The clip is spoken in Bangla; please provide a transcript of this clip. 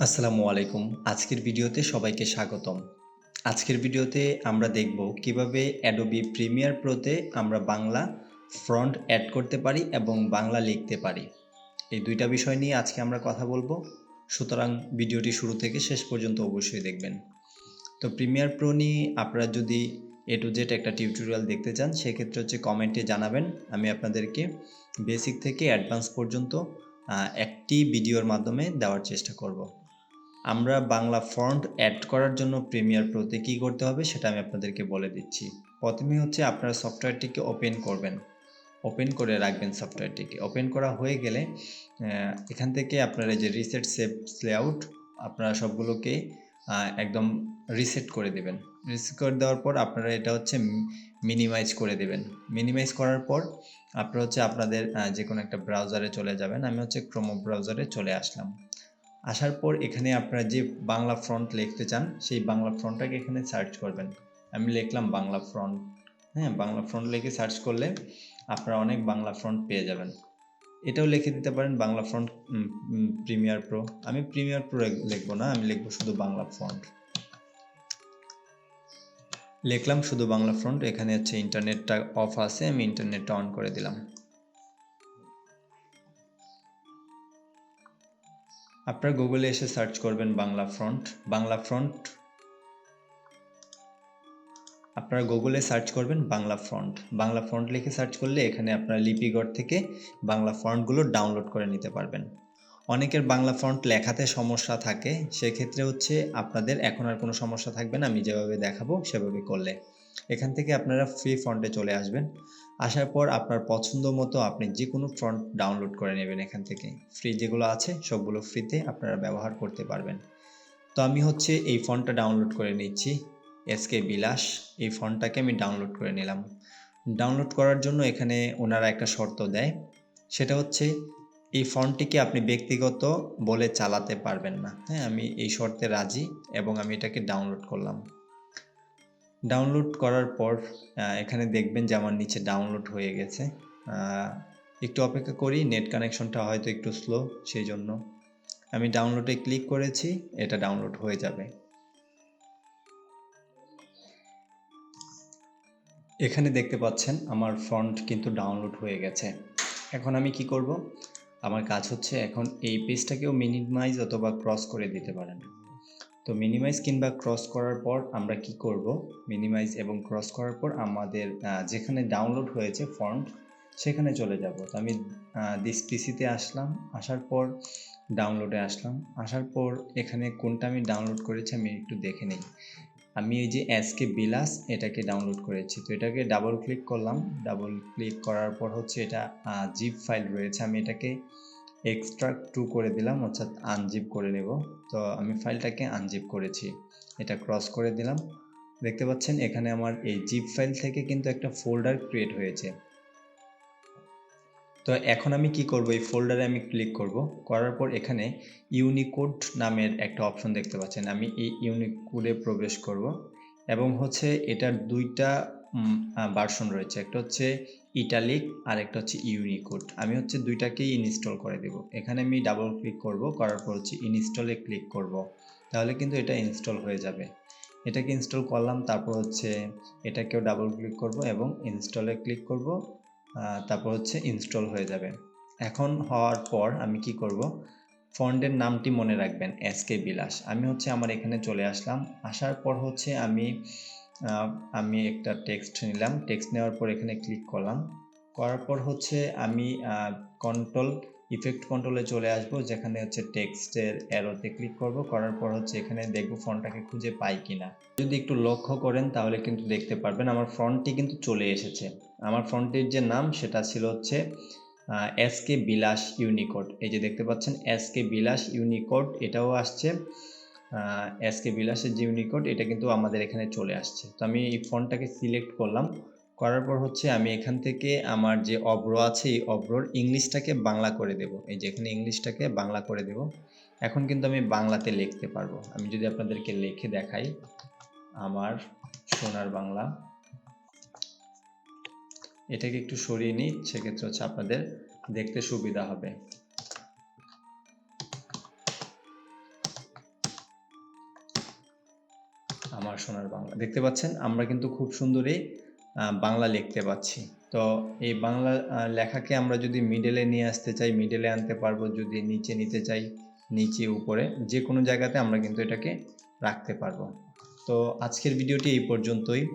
আসসালামু আলাইকুম। আজকের ভিডিওতে সবাইকে স্বাগতম। আজকের ভিডিওতে আমরা দেখব কিভাবে Adobe Premiere Pro তে আমরা বাংলা ফন্ট অ্যাড করতে পারি এবং বাংলা লিখতে পারি। এই দুইটা বিষয় নিয়ে আজকে আমরা কথা বলবো। সুতরাং ভিডিওটি শুরু থেকে শেষ পর্যন্ত অবশ্যই দেখবেন। তো Premiere Pro নিয়ে আপনারা যদি A to Z একটা টিউটোরিয়াল দেখতে চান সেক্ষেত্রে কমেন্টে জানাবেন। আমি আপনাদেরকে বেসিক থেকে অ্যাডভান্স পর্যন্ত একটি ভিডিওর মাধ্যমে দেওয়ার চেষ্টা করব। আমরা বাংলা ফন্ট অ্যাড করার জন্য প্রিমিয়ার প্রোতে কী করতে হবে সেটা আমি আপনাদেরকে বলে দিচ্ছি। প্রথমে আপনারা সফটওয়্যারটিকে ওপেন করবেন, ওপেন করে রাখবেন সফটওয়্যারটিকে। ওপেন করা হয়ে গেলে এখান থেকে আপনারা যে রিসেট শেপস লেআউট আপনারা সবগুলোকে একদম রিসেট করে দেবেন। রিসেট করে দেওয়ার পর আপনারা এটা মিনিমাইজ করে দেবেন। মিনিমাইজ করার পর আপনারা আপনাদের যে কোনো একটা ব্রাউজারে চলে যাবেন। আমি ক্রোম ব্রাউজারে চলে আসলাম। আসার পর এখানে আপনারা যে বাংলা ফন্ট লিখতে চান সেই বাংলা ফন্টটাকে এখানে সার্চ করবেন। আমি লিখলাম বাংলা ফন্ট। হ্যাঁ, বাংলা ফন্ট লিখে সার্চ করলে আপনারা অনেক বাংলা ফন্ট পেয়ে যাবেন। এটাও লিখে দিতে পারেন বাংলা ফন্ট প্রিমিয়ার প্রো। আমি প্রিমিয়ার প্রো লিখবো না, আমি লিখবো শুধু বাংলা ফন্ট। লিখলাম শুধু বাংলা ফন্ট। এখানে ইন্টারনেটটা অফ আছে, আমি ইন্টারনেটটা অন করে দিলাম। আপনারা গুগলে এসে সার্চ করবেন বাংলা ফন্ট। আপনারা গুগলে সার্চ করবেন বাংলা ফন্ট লিখে সার্চ করলে এখানে আপনারা লিপিঘর থেকে বাংলা ফন্টগুলো ডাউনলোড করে নিতে পারবেন। অনেকের বাংলা ফন্ট লেখাতে সমস্যা থাকে, সেক্ষেত্রে আপনাদের এখন আর কোনো সমস্যা থাকবে না। আমি যেভাবে দেখাবো সেভাবে করলে এখান থেকে আপনারা ফ্রি ফন্টে চলে আসবেন। আসার পর আপনার পছন্দ মতো আপনি যে কোনো ফন্ট ডাউনলোড করে নেবেন। এখান থেকে ফ্রি যেগুলো আছে সবগুলো ফ্রিতে আপনারা ব্যবহার করতে পারবেন। তো আমি এই ফন্টটা ডাউনলোড করে নিচ্ছি। এসকে বিলাস, এই ফন্টটাকে আমি ডাউনলোড করে নিলাম। ডাউনলোড করার জন্য এখানে ওনারা একটা শর্ত দেয়, সেটা এই ফন্টটিকে আপনি ব্যক্তিগত বলে চালাতে পারবেন না। হ্যাঁ, আমি এই শর্তে রাজি এবং আমি এটাকে ডাউনলোড করলাম। ডাউনলোড করার পর এখানে দেখবেন যে আমার নিচে ডাউনলোড হয়ে গেছে। একটু অপেক্ষা করি, নেট কানেকশনটা হয়তো একটু স্লো, সেই জন্য আমি ডাউনলোডে ক্লিক করেছি, এটা ডাউনলোড হয়ে যাবে। এখানে দেখতে পাচ্ছেন আমার ফন্ট কিন্তু ডাউনলোড হয়ে গেছে। এখন আমি কি করব? আমার কাজ এখন এই পেজটাকেও মিনিমাইজ অথবা ক্রস করে দিতে পারেন। তো মিনিমাইজ কিংবা ক্রস করার পর আমরা কি করব? মিনিমাইজ এবং ক্রস করার পর আমাদের যেখানে ডাউনলোড হয়েছে ফন্ট সেখানে চলে যাব। তো আমি দিস পিসিতে আসলাম, আসার পর ডাউনলোডে আসলাম, আসার পর এখানে কোনটা আমি ডাউনলোড করেছি আমি একটু দেখে নিই। আমি এই যে এসকে বিলাস এটাকে ডাউনলোড করেছি। তো এটাকে ডাবল ক্লিক করলাম। ডাবল ক্লিক করার পর এটা জিপ ফাইল রয়েছে, আমি এটাকে এক্সট্রাক্ট টু করে দিলাম, অর্থাৎ আনজিপ করে নেব। তো আমি ফাইলটাকে আনজিপ করেছি, এটা ক্রস করে দিলাম। দেখতে পাচ্ছেন এখানে আমার এই জিপ ফাইল থেকে কিন্তু একটা ফোল্ডার ক্রিয়েট হয়েছে। তো এখন আমি কি করব? এই ফোল্ডারে আমি ক্লিক করব, করার পর এখানে ইউনিকোড নামের একটা অপশন দেখতে পাচ্ছেন। আমি এই ইউনিকোডে প্রবেশ করব এবং এটার দুইটা ভার্সন রয়েছে, একটা ইটালিক আর একটা ইউনিকোড। আমি দুইটাকেই ইনস্টল করে দেব। এখানে আমি ডাবল ক্লিক করব, করার পর ইনস্টলে ক্লিক করব, তাহলে কিন্তু এটা ইনস্টল হয়ে যাবে। এটাকে ইনস্টল করলাম, তারপর এটাকেও ডাবল ক্লিক করব এবং ইনস্টলে ক্লিক করব, তারপর ইনস্টল হয়ে যাবে। এখন হওয়ার পর আমি কি করব? ফন্টের নামটি মনে রাখবেন, এসকে বিলাস। আমি আমার এখানে চলে আসলাম, আসার পর আমি একটা টেক্সট নিলাম। টেক্সট নেওয়ার পর এখানে ক্লিক করলাম, করার পর আমি ইফেক্ট কন্ট্রোলে চলে আসব, যেখানে টেক্সটের অ্যারোতে ক্লিক করব, করার পর এখানে দেখব ফন্টটাকে খুঁজে পাই কিনা। যদি একটু লক্ষ্য করেন তাহলে কিন্তু দেখতে পারবেন আমার ফন্টটি কিন্তু চলে এসেছে। আমার ফন্টের যে নাম সেটা ছিল এসকে বিলাস ইউনিকোড। এই যে দেখতে পাচ্ছেন এসকে বিলাস ইউনিকোড, এটাও আসছে। এসকে বিলাসের যে ইউনিকোড এটা কিন্তু আমাদের এখানে চলে আসছে। তো আমি এই ফন্টটাকে সিলেক্ট করলাম, করার পর আমি এখান থেকে আমার যে অব্র আছে এই অব্রর ইংলিশটাকে বাংলা করে দেব। এই যে এখানে ইংলিশটাকে বাংলা করে দেব। এখন কিন্তু আমি বাংলাতে লিখতে পারবো। আমি যদি আপনাদেরকে লিখে দেখাই, আমার সোনার বাংলা, এটাকে একটু সরিয়ে নিই, সেক্ষেত্রে আপনাদের দেখতে সুবিধা হবে। আমার সোনার বাংলা। দেখতে পাচ্ছেন আমরা কিন্তু খুব সুন্দরই বাংলা লিখতে পাচ্ছি। তো এই বাংলা লেখাকে আমরা যদি মিডলে নিয়ে আসতে চাই মিডলে আনতে পারবো, যদি নিচে নিতে চাই নিচে উপরে যে কোনো জায়গাতে আমরা কিন্তু এটাকে রাখতে পারবো। তো আজকের ভিডিওটি এই পর্যন্তই।